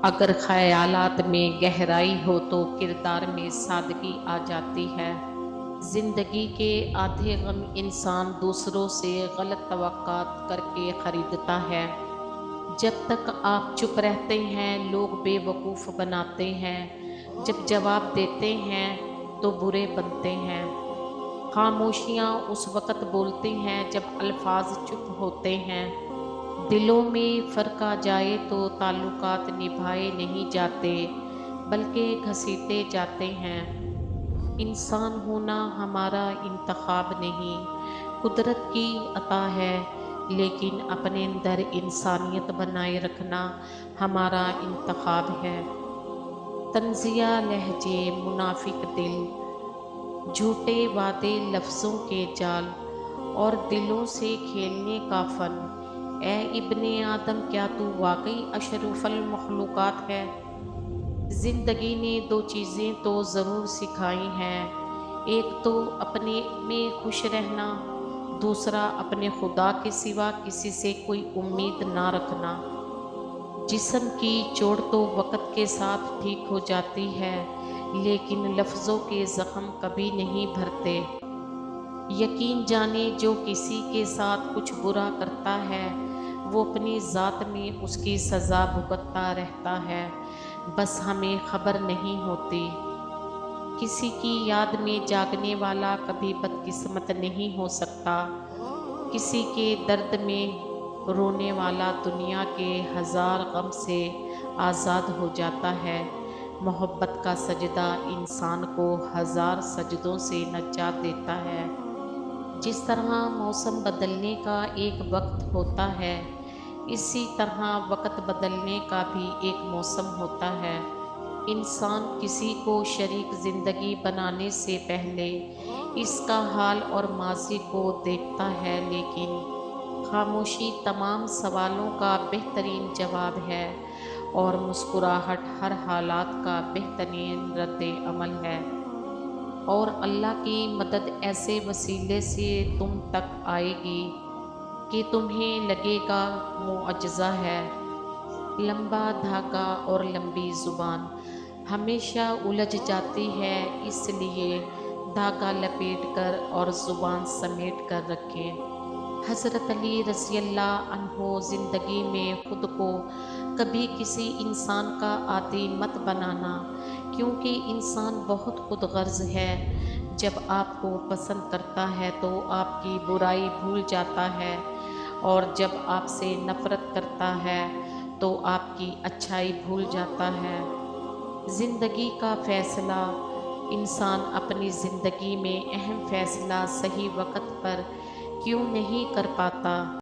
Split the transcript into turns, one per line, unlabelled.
اگر خیالات میں گہرائی ہو تو کردار میں سادگی آ جاتی ہے۔ زندگی کے آدھے غم انسان دوسروں سے غلط توقعات کر کے خریدتا ہے۔ جب تک آپ چپ رہتے ہیں لوگ بے وقوف بناتے ہیں، جب جواب دیتے ہیں تو برے بنتے ہیں۔ خاموشیاں اس وقت بولتی ہیں جب الفاظ چپ ہوتے ہیں۔ دلوں میں فرق آ جائے تو تعلقات نبھائے نہیں جاتے بلکہ گھسیٹے جاتے ہیں۔ انسان ہونا ہمارا انتخاب نہیں، قدرت کی عطا ہے، لیکن اپنے اندر انسانیت بنائے رکھنا ہمارا انتخاب ہے۔ طنزیہ لہجے، منافق دل، جھوٹے وعدے، لفظوں کے جال اور دلوں سے کھیلنے کا فن۔ اے ابن آدم، کیا تو واقعی اشرف المخلوقات ہے؟ زندگی نے دو چیزیں تو ضرور سکھائی ہیں، ایک تو اپنے میں خوش رہنا، دوسرا اپنے خدا کے سوا کسی سے کوئی امید نہ رکھنا۔ جسم کی چوٹ تو وقت کے ساتھ ٹھیک ہو جاتی ہے، لیکن لفظوں کے زخم کبھی نہیں بھرتے۔ یقین جانے جو کسی کے ساتھ کچھ برا کرتا ہے وہ اپنی ذات میں اس کی سزا بھگتتا رہتا ہے، بس ہمیں خبر نہیں ہوتی۔ کسی کی یاد میں جاگنے والا کبھی بدقسمت نہیں ہو سکتا، کسی کے درد میں رونے والا دنیا کے ہزار غم سے آزاد ہو جاتا ہے۔ محبت کا سجدہ انسان کو ہزار سجدوں سے نجات دیتا ہے۔ جس طرح موسم بدلنے کا ایک وقت ہوتا ہے، اسی طرح وقت بدلنے کا بھی ایک موسم ہوتا ہے۔ انسان کسی کو شریک زندگی بنانے سے پہلے اس کا حال اور ماضی کو دیکھتا ہے، لیکن خاموشی تمام سوالوں کا بہترین جواب ہے اور مسکراہٹ ہر حالات کا بہترین رد عمل ہے۔ اور اللہ کی مدد ایسے وسیلے سے تم تک آئے گی کہ تمہیں لگے گا معجزہ ہے۔ لمبا دھاگا اور لمبی زبان ہمیشہ الجھ جاتی ہے، اس لیے دھاگا لپیٹ کر اور زبان سمیٹ کر رکھیں۔ حضرت علی رضی اللہ عنہ زندگی میں خود کو کبھی کسی انسان کا عادی مت بنانا، کیونکہ انسان بہت خود غرض ہے۔ جب آپ کو پسند کرتا ہے تو آپ کی برائی بھول جاتا ہے، اور جب آپ سے نفرت کرتا ہے تو آپ کی اچھائی بھول جاتا ہے۔ زندگی کا فیصلہ انسان اپنی زندگی میں اہم فیصلہ صحیح وقت پر کیوں نہیں کر پاتا؟